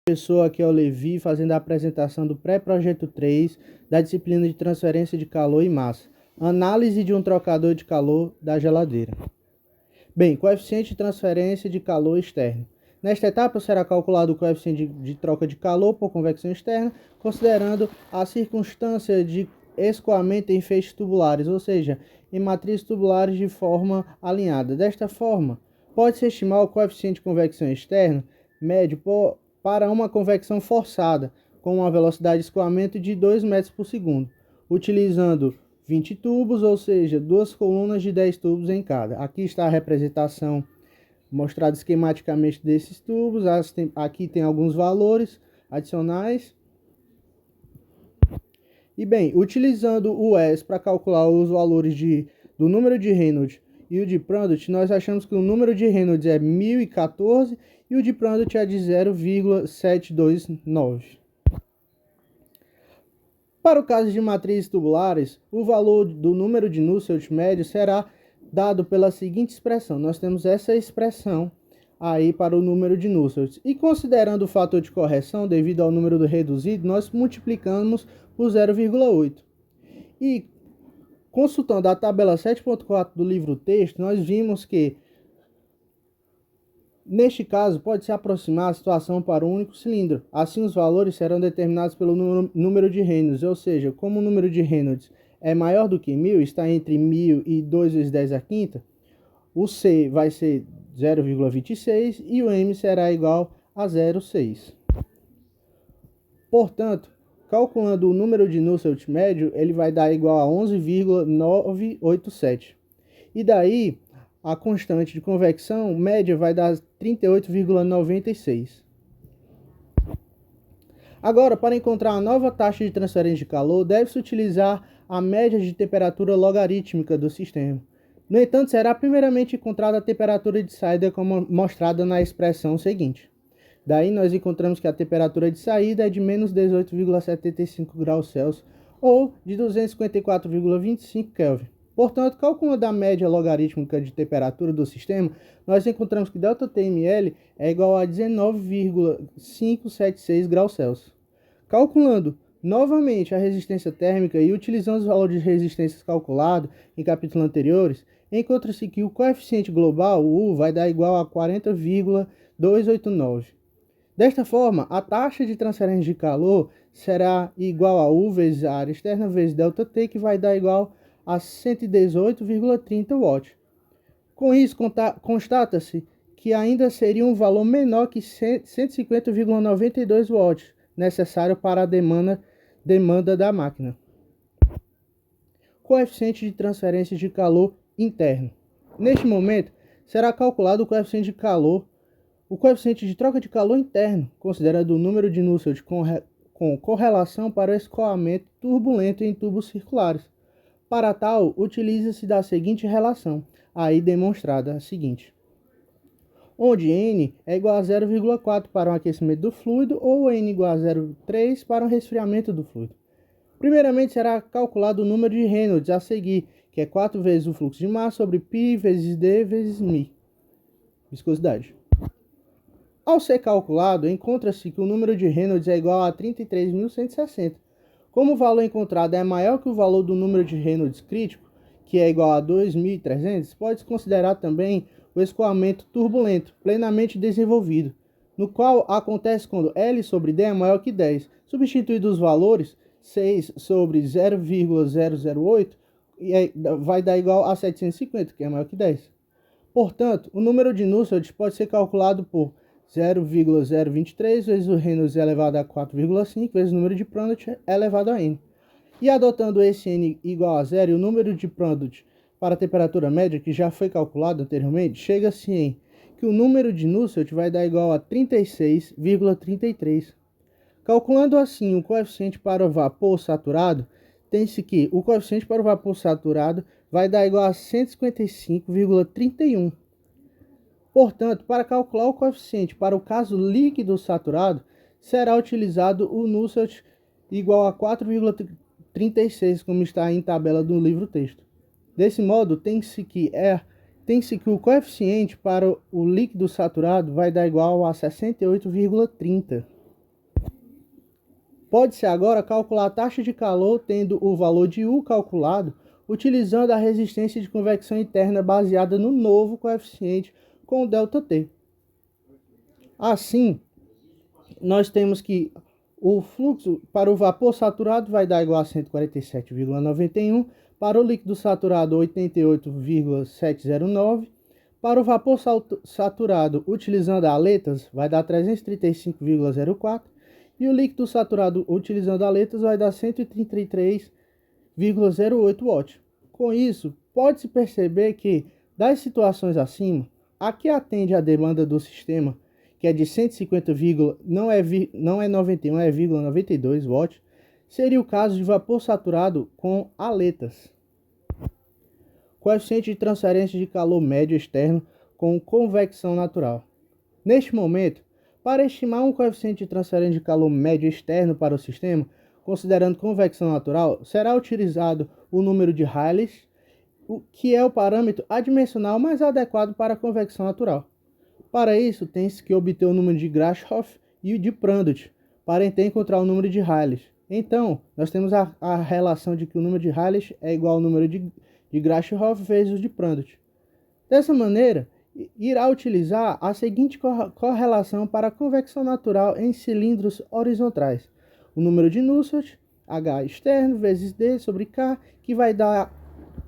Professor, aqui é o Levi, fazendo a apresentação do pré-projeto 3 da disciplina de transferência de calor e massa. Análise de um trocador de calor da geladeira. Bem, coeficiente de transferência de calor externo. Nesta etapa será calculado o coeficiente de troca de calor por convecção externa, considerando a circunstância de escoamento em feixes tubulares, ou seja, em matrizes tubulares de forma alinhada. Desta forma, pode-se estimar o coeficiente de convecção externo médio para uma convecção forçada, com uma velocidade de escoamento de 2 metros por segundo, utilizando 20 tubos, ou seja, duas colunas de 10 tubos em cada. Aqui está a representação mostrada esquematicamente desses tubos. Aqui tem alguns valores adicionais. E bem, utilizando o S para calcular os valores do número de Reynolds e o de Prandtl, nós achamos que o número de Reynolds é 1014 e o de Prandtl é de 0,729. Para o caso de matrizes tubulares, o valor do número de Nusselt médio será dado pela seguinte expressão. Nós temos essa expressão aí para o número de Nusselt. E considerando o fator de correção devido ao número reduzido, nós multiplicamos por 0,8. E consultando a tabela 7.4 do livro texto, nós vimos que neste caso, pode-se aproximar a situação para um único cilindro. Assim, os valores serão determinados pelo número de Reynolds, ou seja, como o número de Reynolds é maior do que 1000, está entre 1000 e 2 vezes 10 à quinta, o C vai ser 0,26 e o M será igual a 0,6. Portanto, calculando o número de Nusselt médio, ele vai dar igual a 11,987. E daí, a constante de convecção média vai dar 38,96. Agora, para encontrar a nova taxa de transferência de calor, deve-se utilizar a média de temperatura logarítmica do sistema. No entanto, será primeiramente encontrada a temperatura de saída, como mostrada na expressão seguinte. Daí, nós encontramos que a temperatura de saída é de menos 18,75 graus Celsius ou de 254,25 Kelvin. Portanto, calculando a média logarítmica de temperatura do sistema, nós encontramos que ΔTml é igual a 19,576 graus Celsius. Calculando novamente a resistência térmica e utilizando os valores de resistências calculados em capítulos anteriores, encontra-se que o coeficiente global, o U, vai dar igual a 40,289. Desta forma, a taxa de transferência de calor será igual a U vezes a área externa vezes ΔT, que vai dar igual a 118,30 watts. Com isso, constata-se que ainda seria um valor menor que 150,92 watts, necessário para a demanda da máquina. Coeficiente de transferência de calor interno. Neste momento, será calculado o coeficiente de calor, o coeficiente de troca de calor interno, considerando o número de Nusselt com correlação para o escoamento turbulento em tubos circulares. Para tal, utiliza-se da seguinte relação, aí demonstrada a seguinte, onde N é igual a 0,4 para o aquecimento do fluido ou N igual a 0,3 para o resfriamento do fluido. Primeiramente, será calculado o número de Reynolds a seguir, que é 4 vezes o fluxo de massa sobre π vezes d vezes μ, viscosidade. Ao ser calculado, encontra-se que o número de Reynolds é igual a 33.160. Como o valor encontrado é maior que o valor do número de Reynolds crítico, que é igual a 2.300, pode-se considerar também o escoamento turbulento plenamente desenvolvido, no qual acontece quando L sobre D é maior que 10. Substituídos os valores, 6 sobre 0,008 vai dar igual a 750, que é maior que 10. Portanto, o número de Nusselt pode ser calculado por 0,023 vezes o Reynolds elevado a 4,5 vezes o número de Prandtl elevado a N. E adotando esse N igual a zero e o número de Prandtl para a temperatura média, que já foi calculado anteriormente, chega-se em que o número de Nusselt vai dar igual a 36,33. Calculando assim o coeficiente para o vapor saturado, tem-se que o coeficiente para o vapor saturado vai dar igual a 155,31. Portanto, para calcular o coeficiente para o caso líquido saturado, será utilizado o Nusselt igual a 4,36, como está em tabela do livro texto. Desse modo, tem-se que o coeficiente para o líquido saturado vai dar igual a 68,30. Pode-se agora calcular a taxa de calor tendo o valor de U calculado, utilizando a resistência de convecção interna baseada no novo coeficiente com o ΔT. Assim, nós temos que o fluxo para o vapor saturado vai dar igual a 147,91, para o líquido saturado 88,709, para o vapor saturado utilizando aletas vai dar 335,04 e o líquido saturado utilizando aletas vai dar 133,08 watts. Com isso, pode-se perceber que das situações acima, a que atende a demanda do sistema, que é de 150, não é 91, é 92 watts, seria o caso de vapor saturado com aletas. Coeficiente de transferência de calor médio externo com convecção natural. Neste momento, para estimar um coeficiente de transferência de calor médio externo para o sistema, considerando convecção natural, será utilizado o número de Rayleigh, que é o parâmetro adimensional mais adequado para a convecção natural. Para isso, tem-se que obter o número de Grashof e o de Prandtl, para então encontrar o número de Rayleigh. Então, nós temos a relação de que o número de Rayleigh é igual ao número de Grashof vezes o de Prandtl. Dessa maneira, irá utilizar a seguinte correlação para a convecção natural em cilindros horizontais. O número de Nusselt, H externo, vezes D sobre K, que vai dar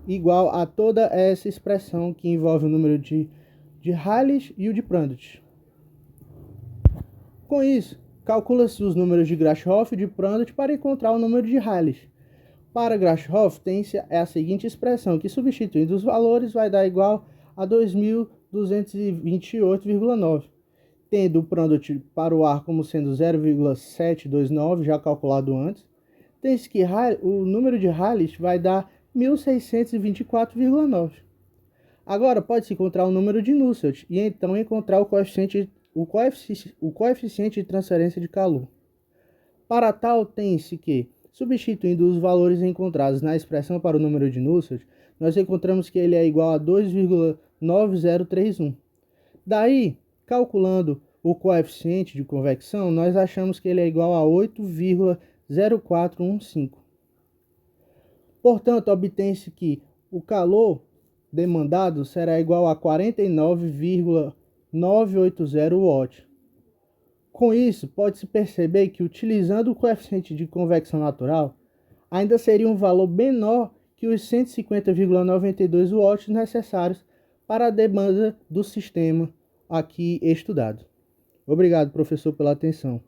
igual a toda essa expressão que envolve o número de Rayleigh e o de Prandtl. Com isso, calcula-se os números de Grashof e de Prandtl para encontrar o número de Rayleigh. Para Grashof, tem-se a seguinte expressão, que substituindo os valores vai dar igual a 2.228,9, tendo o Prandtl para o ar como sendo 0,729, já calculado antes. Tem-se que o número de Rayleigh vai dar 1.624,9. Agora, pode-se encontrar o número de Nusselt e então encontrar o coeficiente de transferência de calor. Para tal, tem-se que, substituindo os valores encontrados na expressão para o número de Nusselt, nós encontramos que ele é igual a 2,9031. Daí, calculando o coeficiente de convecção, nós achamos que ele é igual a 8,0415. Portanto, obtém-se que o calor demandado será igual a 49,980 watts. Com isso, pode-se perceber que, utilizando o coeficiente de convecção natural, ainda seria um valor menor que os 150,92 watts necessários para a demanda do sistema aqui estudado. Obrigado, professor, pela atenção.